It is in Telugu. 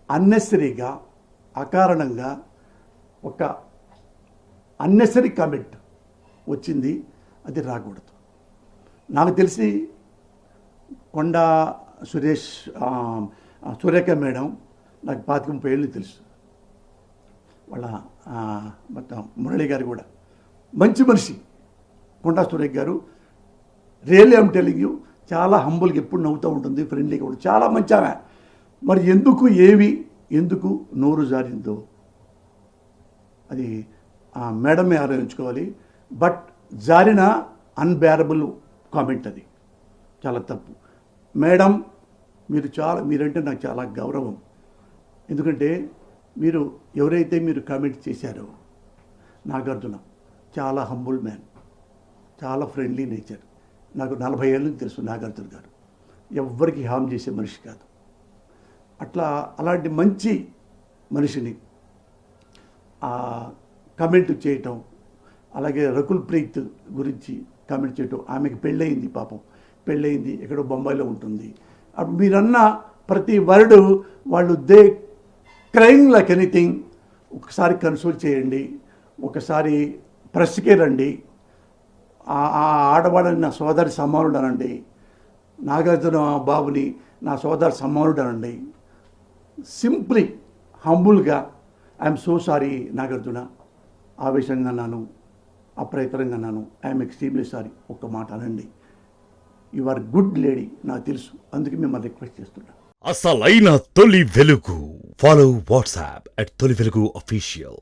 అన్నెసరీగా అకారణంగా ఒక అన్నెసరీ కామెంట్ వచ్చింది, అది రాకూడదు. నాకు తెలిసి కొండా సురేష్ సురేఖ మేడం నాకు 25-30 ఏళ్ళు తెలుసు. వాళ్ళ మొత్తం మురళి గారు కూడా మంచి మనిషి. కొండా సురేఖ గారు రియల్లీ ఐమ్ టెలింగ్ యూ, చాలా హంబుల్గా ఎప్పుడు నవ్వుతూ ఉంటుంది, ఫ్రెండ్లీగా ఉంటుంది, చాలా మంచి ఆమె. మరి ఎందుకు నోరు జారిందో అది మేడమే ఆలోచించుకోవాలి. బట్ జారిన అన్బేరబుల్ కామెంట్, అది చాలా తప్పు. మేడం మీరంటే నాకు చాలా గౌరవం. ఎందుకంటే ఎవరైతే మీరు కామెంట్ చేశారో, నాగార్జున చాలా హంబుల్ మ్యాన్, చాలా ఫ్రెండ్లీ నేచర్. నాకు 40 ఏళ్ళ నుంచి తెలుసు నాగార్జున గారు. ఎవ్వరికి హామ్ చేసే మనిషి కాదు. అలాంటి మంచి మనిషిని కామెంట్ చేయటం, అలాగే రకుల్ ప్రీత్ గురించి కామెంట్ చేయటం. ఆమెకి పెళ్ళయింది, పాపం పెళ్ళయింది, ఎక్కడో బొంబాయిలో ఉంటుంది. అప్పుడు మీరన్న ప్రతి వర్డ్ వాళ్ళు క్రైమ్ లైక్ ఎనీథింగ్. ఒకసారి కన్సోల్ చేయండి, ఒకసారి ప్రెస్కే రండి, ఆ ఆడవాళ్ళని నా సోదరి సమానుడు అనండి, నాగార్జున బాబుని నా సోదరి సమానుడు అనండి. సింప్లీ హంబుల్గా ఐఎమ్ సో సారీ నాగార్జున, ఆవేశంగా అన్నాను, అప్రయత్నంగా అన్నాను, ఐఎమ్ ఎక్స్ట్రీమ్లీ సారీ, ఒక్క మాట అనండి. యు ఆర్ గుడ్ లేడీ, నాకు తెలుసు, అందుకే మిమ్మల్ని రిక్వెస్ట్ చేస్తున్నా. అసలైన తొలి వెలుగు. ఫాలో వాట్సాప్ @తొలి వెలుగు అఫీషియల్.